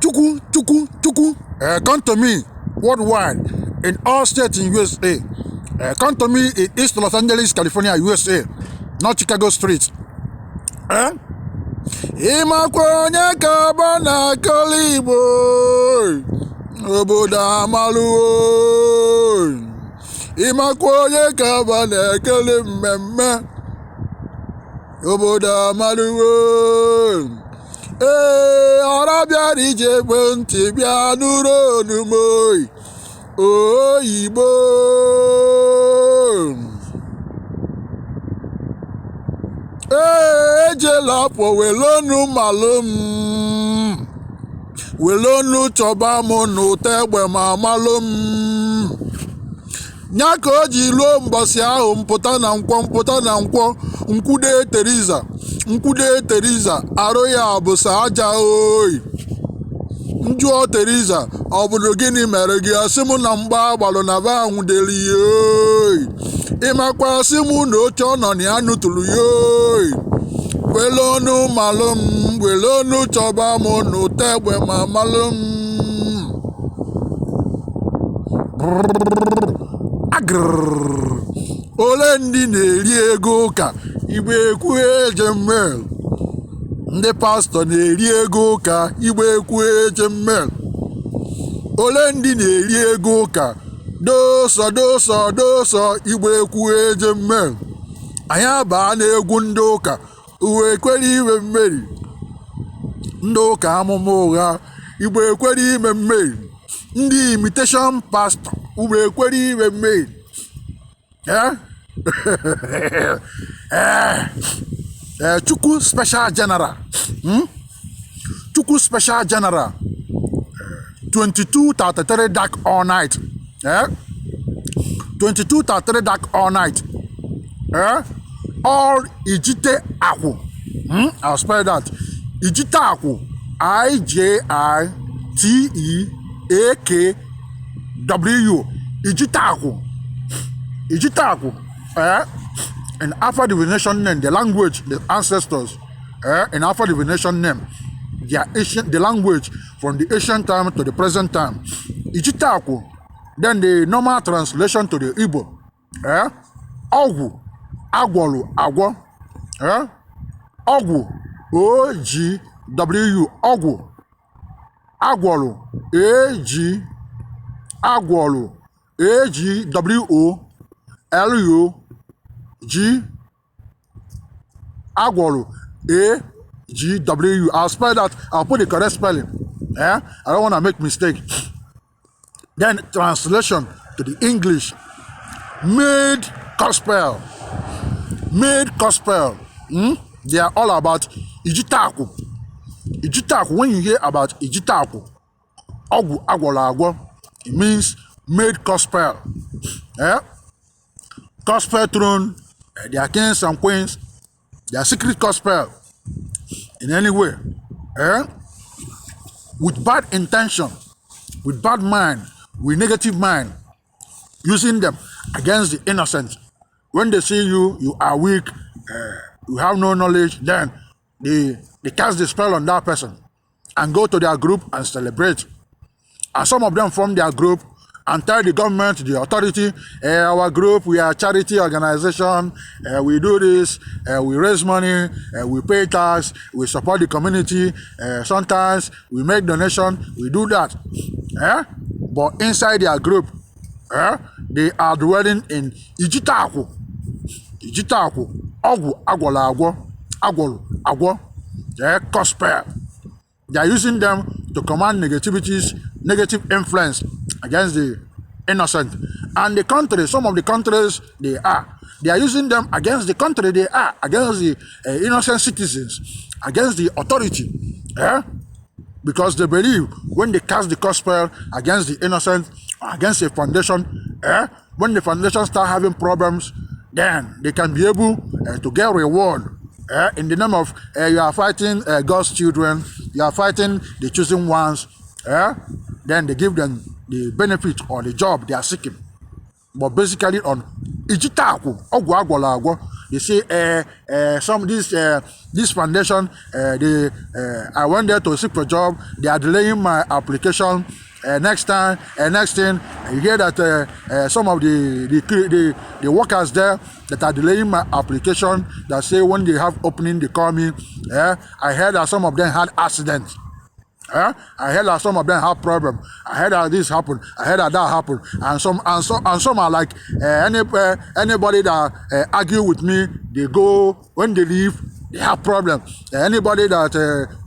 Chukwu. Come to me worldwide in all states in USA. Come to me in East Los Angeles, California, USA, not Chicago streets. Ịmakwa onye ka ba na Igbo obodo amaluo. Ịmakwa onye ka ba na-ekele mmemme obodo amaluo. Ọra bịara ije ekwentị bịa nụrụ onumo oyibo. Ejela pụ welonu malum welonu chọba m n'ụtọ egbe ma malum. Nya ka o ji ruo mbọsị ahụ mpụta na nkwọ nkwude Teriza arụ ya bụ sa aja oyi. Njụọ Teriza ọ bụrụ gịnị mere gị? Asị m na mgba agbalụ na ba nwụdere ya oyi. Ịmakwa asị m na oche ọ nọ na ya nụtụrụ ya oyi. Welonu malum welonu chọba m n'ụtọ egbe ma malum. Ole ndị na-eri ego ụka igbe ekwu ejemmel. Ndị pastọ na-eri ego ụka igbe ekwu ejemmel. Ole ndị na-eri ego ụka doso igbe ekwu ejemmel. Anyị abaa na-egwu ndị ụka uwe ekwere ime mmeri. Ndị ụka amụma ụgha igbe ekwere ime mmeri. Ndị imitation pastor ugbe ekwere ime mmeri. Chukwu special general. Chukwu special general 22:33 dark all night. 22:33 dark all night. All Ijiteakwu. I'll spell that. Ijiteakwu. Ijiteakwu. Ijiteakwu. In Alpha divination name, the language, the ancestors, in Alpha divination name, the language from the ancient time to the present time. Ijiteakwu. Then the normal translation to the Igbo. Ogwu, Agwoluagwo. Ogwu, O-G-W, Ogwu. Agwolu, Agwolu, A-G-W-O-L-U-G. Agwolu, A-G-W. I'll spell that. I'll put the correct spelling. I don't want to make mistake. Then translation to the English. Made gospel. They are all about Ijiteakwu. Ijiteakwu. When you hear about Ijiteakwu, Ogwu, Agwoluagwo, it means made gospel. Gospel throne, they are kings and queens, they are secret gospel in any way. With bad intention, with bad mind, with negative mind, using them against the innocent. When they see you, you are weak, you have no knowledge, then they cast the spell on that person and go to their group and celebrate. And some of them from their group and tell the government, the authority, our group, we are a charity organization, we do this, we raise money, we pay tax, we support the community, sometimes we make donation, we do that. But inside their group, they are dwelling in Ijiteakwu, Ogwu, Agwoluagwo, gospel. They are using them to command negative influence against the innocent. And the country, some of the countries they are using them against the country they are, against the innocent citizens, against the authority. Because they believe when they cast the gospel against the innocent, against a foundation, when the foundation start having problems, then they can be able to get reward. In the name of you are fighting God's children, you are fighting the chosen ones, then they give them the benefit or the job they are seeking. But basically on Ijiteakwu, Ogwu, Agwoluagwo, They say this foundation, I went there to seek for a job. They are delaying my application. Next thing, you hear that some of the workers there that are delaying my application, that say when they have opening, they call me. I heard that some of them had accidents. I heard that some of them have problem. I heard that this happened. I heard that happened. And some are like anybody that argue with me, they go when they leave, they have problem. Anybody that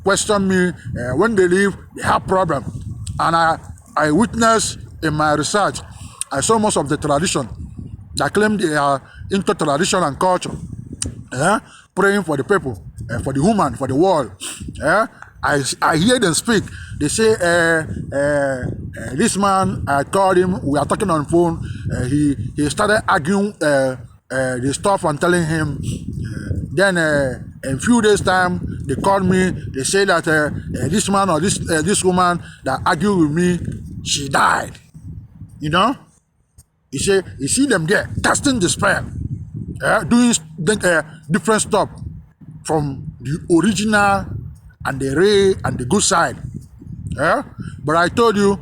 question me when they leave, they have problem. And I witnessed in my research, I saw most of the tradition that claim they are into tradition and culture, praying for the people, for the woman, for the world. I hear them speak. They say, this man, I called him, we are talking on the phone, he started arguing the stuff and telling him. Then in a few days time, they called me, they say that this man or this woman that argued with me, she died. You know? You see them there, casting despair, doing different stuff from the original and the ray and the good side. But I told you,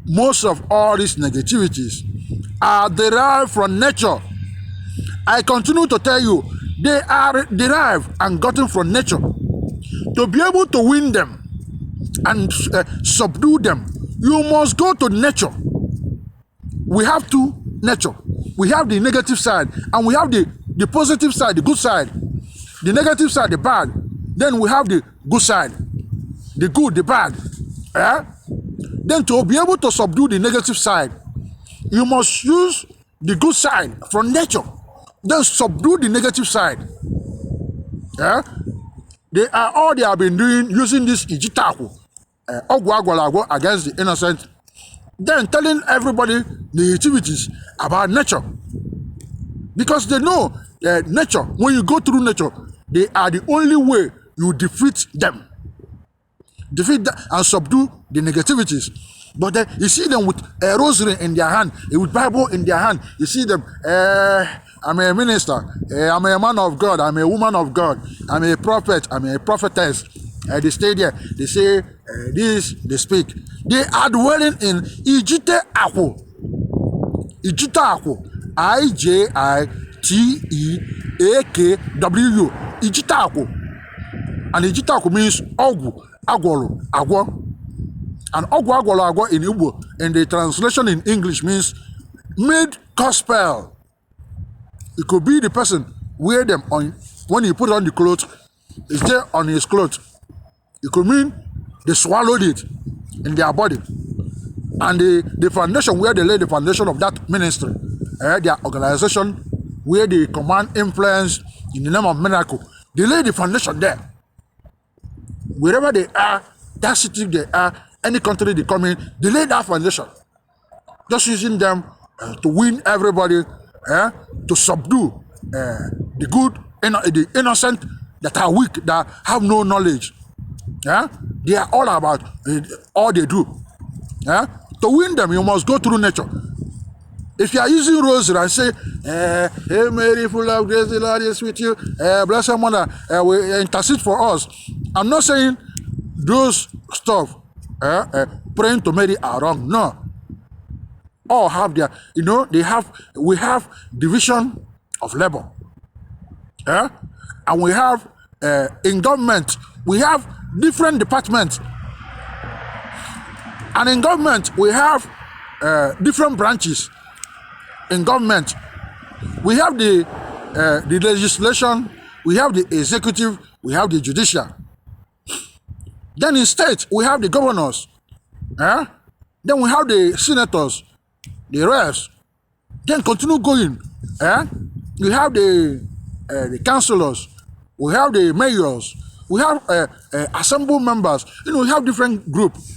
most of all these negativities are derived from nature. I continue to tell you, they are derived and gotten from nature. To be able to win them and subdue them, you must go to nature. We have two nature. We have the negative side and we have the positive side, the good side. The negative side, the bad. Then we have the good side, the good, the bad. Then to be able to subdue the negative side, you must use the good side from nature. Then subdue the negative side. They have been doing using this Ijiteakwu, Agwoluagwo against the innocent. Then telling everybody the activities about nature. Because they know nature, when you go through nature, they are the only way you defeat them. Defeat them and subdue the negativities. But then you see them with a rosary in their hand, with Bible in their hand. You see them, I'm a minister, I'm a man of God, I'm a woman of God, I'm a prophet, I'm a prophetess. They stay there, they say this, they speak. They are dwelling in Ijiteakwu. Ijiteakwu. Ijiteakwu. Ijiteakwu. And Ijiteakwu means Ogwu, Agwoluagwo. And Agwoluagwo in Igbo, in the translation in English, means made gospel. It could be the person wear them on when he put on the clothes, it's there on his clothes. It could mean they swallowed it in their body. And the foundation where they lay the foundation of that ministry, their organization where they command influence in the name of miracle, they lay the foundation there. Wherever they are, that city they are, any country they come in, they lay that foundation. Just using them to win everybody, to subdue the good, the innocent that are weak, that have no knowledge. They are all about all they do. To win them, you must go through nature. If you are using rosary and say, Hail Mary, full of grace, the Lord is with you, Blessed Mother, we intercede for us. I'm not saying those stuff, praying to Mary are wrong. No. All have their, we have division of labor. And we have, in government, we have different departments. And in government, we have different branches. In government, we have the legislation, we have the executive, we have the judicial. Then in state, we have the governors. Then we have the senators, the reps. Then continue going. We have the councillors, we have the mayors, we have assembly members. We have different groups.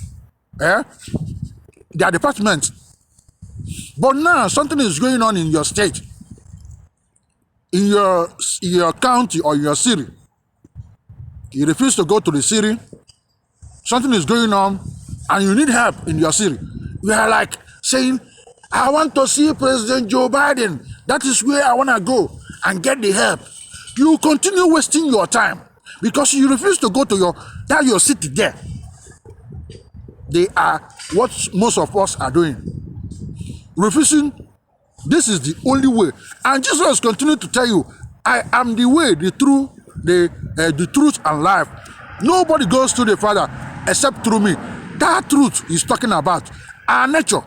Their departments. But now something is going on in your state, in your county or your city. You refuse to go to the city. Something is going on, and you need help in your city. You are like saying, "I want to see President Joe Biden. That is where I want to go and get the help." You continue wasting your time because you refuse to go to your city there. They are what most of us are doing. Refusing. This is the only way. And Jesus continued to tell you, I am the way, the truth, the truth and life. Nobody goes to the Father except through me. That truth he's talking about. Our nature.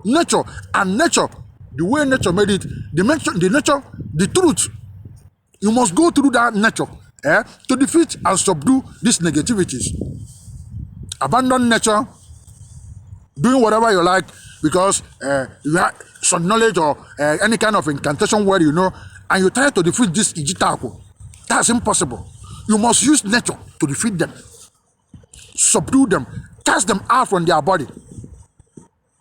Nature. And nature, the way nature made it, the truth. You must go through that nature to defeat and subdue these negativities. Abandon nature, doing whatever you like because you have some knowledge or any kind of incantation word you know, and you try to defeat this Ijiteakwu. That's impossible. You must use nature to defeat them, subdue them, cast them out from their body.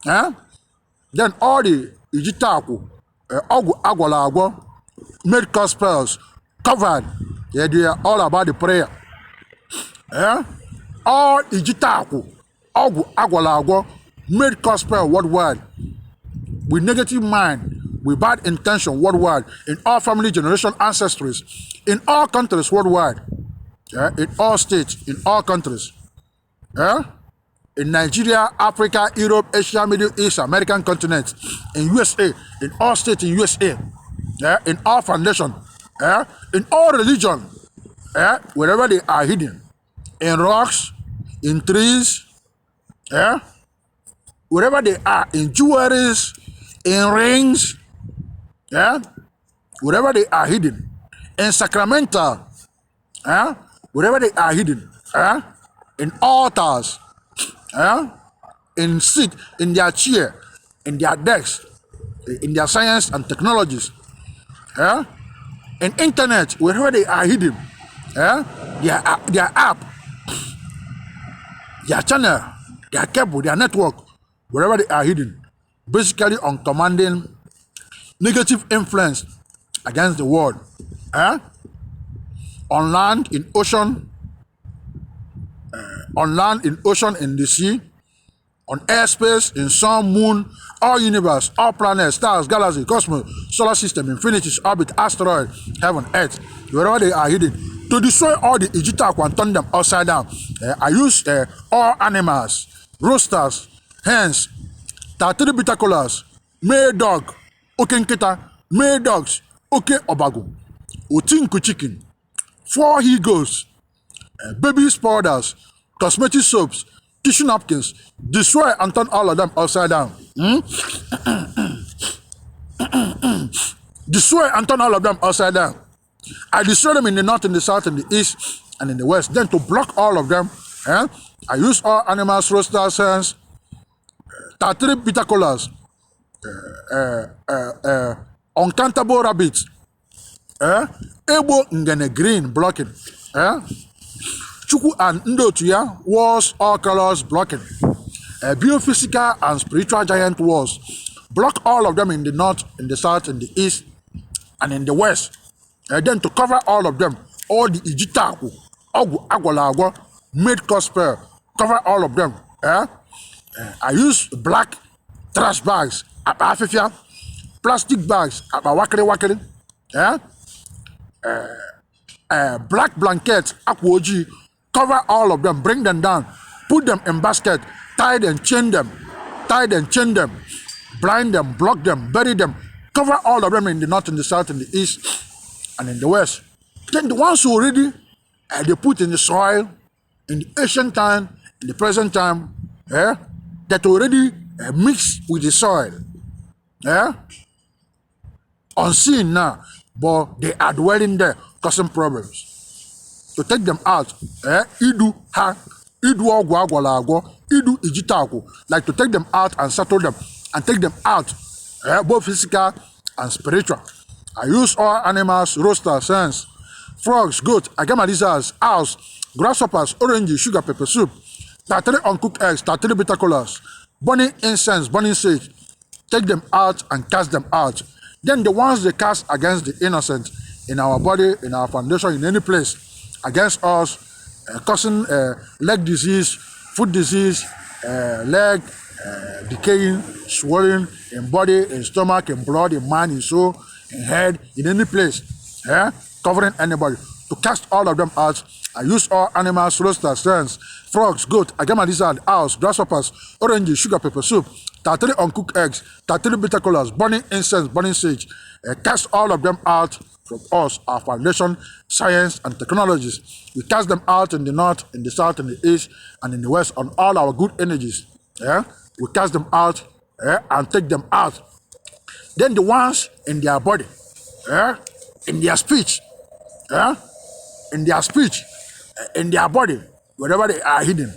Then all the Ijiteakwu, Ogwu, Agwoluagwo, made spells, covered. Yeah, they are all about the prayer. All Ijiteakwu, Ogwu, Agwoluagwo, made spells worldwide with negative mind, with bad intention worldwide, in all family generation ancestries, in all countries worldwide, in all states, in all countries. In Nigeria, Africa, Europe, Asia, Middle East, American continent, in USA, in all states in USA, in all foundation, in all religion, wherever they are hidden, in rocks, in trees, wherever they are, in jewelries, in rings, wherever they are hidden, in sacramental, wherever they are hidden, in altars, in seat, in their chair, in their desks, in their science and technologies, in internet, wherever they are hidden, their app, their channel, their cable, their network, wherever they are hidden, basically on commanding negative influence against the world, on land, in ocean, in the sea, on airspace, in sun, moon, all universe, all planets, stars, galaxies, cosmos, solar system, infinities, orbit, asteroid, heaven, earth, wherever they are hidden, to destroy all the Ijiteakwu and turn them upside down. I use all animals, roosters, hens, tatiri bitacolas, male dog, okenkita, male dogs, oke obagu, otinku chicken, 4 he-goats, baby powders, cosmetic soaps, tissue napkins, destroy and turn all of them upside down. Destroy and turn all of them upside down. I destroy them in the north, in the south, in the east, and in the west. Then to block all of them, I use all animals, roosters, hens, tatiri bitacolas, uncountable rabbits, ebo ngene green blocking, Chukwu and Ndotuya wars, all colors blocking, biophysical and spiritual giant wars, block all of them in the north, in the south, in the east, and in the west. Then to cover all of them, all the Ijiteakwu, Ogwu, Agwoluagwo, made gospel, cover all of them. I use black trash bags, afifia, plastic bags, wakere, black blankets, akwoji, cover all of them, bring them down, put them in basket, tie them, chain them, blind them, block them, bury them, cover all of them in the north, in the south, in the east, and in the west. Then the ones who already they put in the soil, in the ancient time, in the present time, that already mixed with the soil, unseen now, but they are dwelling there, causing problems. To take them out, Idu Ogwu, Agwoluagwo, Idu Ijiteakwu, like to take them out and settle them, and take them out, both physical and spiritual. I use all animals, roosters, hens, frogs, goats, agama lizards, owls, grasshoppers, oranges, sugar, pepper soup, tatiri uncooked eggs, tatiri bitacolas, burning incense, burning sage, take them out and cast them out. Then the ones they cast against the innocent in our body, in our foundation, in any place, against us, causing leg disease, foot disease, leg decaying, swelling in body, in stomach, in blood, in mind, in soul, in head, in any place. covering anybody, to cast all of them out. I use all animals, roosters, hens, frogs, goat, agama lizard, owls, grasshoppers, oranges, sugar, pepper soup, 33 uncooked eggs, 33 bitter colors, burning incense, burning sage. Cast all of them out from us, our foundation, science, and technologies. We cast them out in the north, in the south, in the east, and in the west on all our good energies. We cast them out and take them out. Then the ones in their body, in their speech, in their body, wherever they are hidden.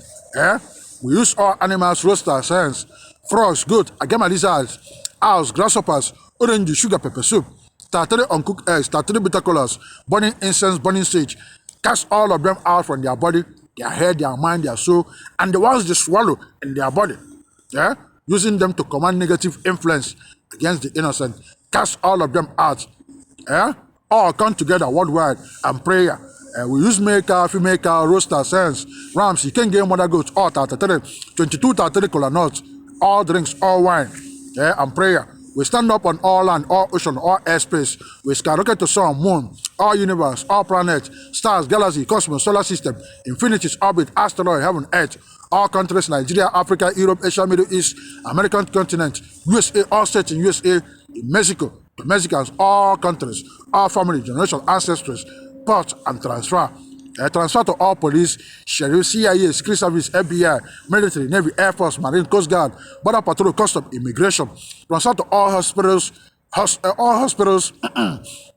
We use all animals, roosters, hens, frogs, goat, agama lizards, owls, grasshoppers, orange, sugar, pepper soup, 33 uncooked eggs, 33 bitter colors, burning incense, burning sage. Cast all of them out from their body, their head, their mind, their soul, and the ones they swallow in their body. Using them to command negative influence against the innocent. Cast all of them out. All come together worldwide and prayer. We use male cow, female cow, roosters, hens, rams, you can get mother goats, all 33, 22, 33 kola nuts, all drinks, all wine, and prayer. We stand up on all land, all ocean, all airspace. We skyrocket to sun, moon, all universe, all planets, stars, galaxy, cosmos, solar system, infinities, orbit, asteroid, heaven, earth, all countries, Nigeria, Africa, Europe, Asia, Middle East, American continent, USA, all states in USA, in Mexico, the Mexicans, all countries, all family, generation, ancestors, port and transfer. Transfer to all police, sheriff, CIA, secret service, FBI, military, Navy, Air Force, Marine, Coast Guard, Border Patrol, Custom, Immigration. Transfer to all hospitals,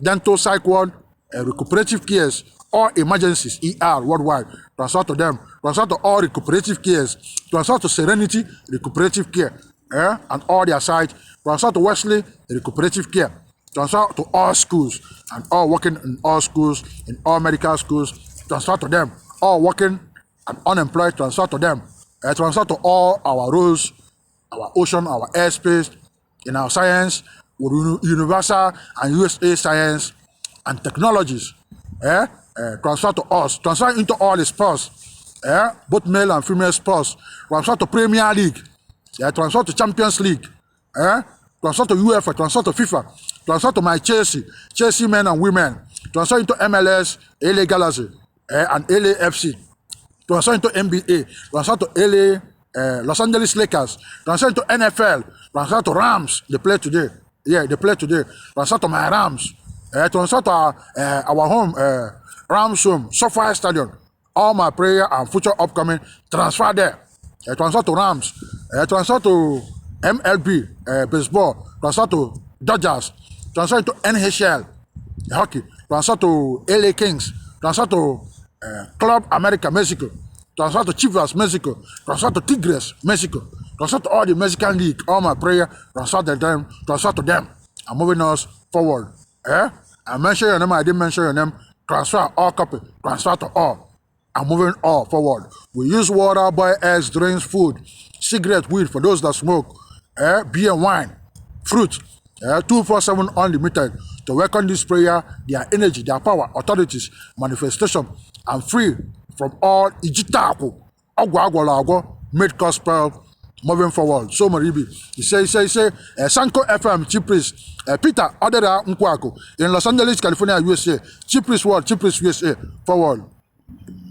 dental, psych ward, recuperative cares, all emergencies, ER, worldwide. Transfer to them. Transfer to all recuperative cares. Transfer to Serenity, recuperative care, and all their sites. Transfer to Wesley, recuperative care. Transfer to all schools and all working in all schools, in all medical schools. Transfer to them. All working and unemployed, transfer to them. Transfer to all our roads, our ocean, our airspace, in our science, universal and USA science and technologies. Transfer to us. Transfer into all the sports, both male and female sports. Transfer to Premier League. Transfer to Champions League. Transfer to UEFA. Transfer to FIFA. Transfer to my Chelsea men and women. Transfer into MLS, LA Galaxy, and LAFC. Transfer into NBA. Transfer to LA, Los Angeles Lakers. Transfer into NFL. Transfer to Rams. They play today. They play today. Transfer to my Rams. Transfer to our home, Rams home, SoFi Stadium. All my prayer and future upcoming, transfer there. Transfer to Rams. Transfer to MLB, baseball. Transfer to Dodgers. Transfer to NHL, hockey. Transfer to LA Kings. Transfer to Club America, Mexico. Transfer to Chivas, Mexico. Transfer to Tigres, Mexico. Transfer to all the Mexican League. All my prayer, transfer to them. Transfer to them. I'm moving us forward. I mentioned your name, I didn't mention your name. Transfer all copy. Transfer to all. I'm moving all forward. We use water, boil eggs, drinks, food, cigarette, weed for those that smoke, beer, wine, fruit, 247 unlimited to welcome this prayer, their energy, their power, authorities, manifestation, and free from all Ijiteakwu, Agwoluagwo, made gospel, moving forward. So Maribi, he say, Sanko FM, Chief Priest, Peter, Odera Nkwaku, in Los Angeles, California, USA, Chief Priest World, Chief Priest USA, forward.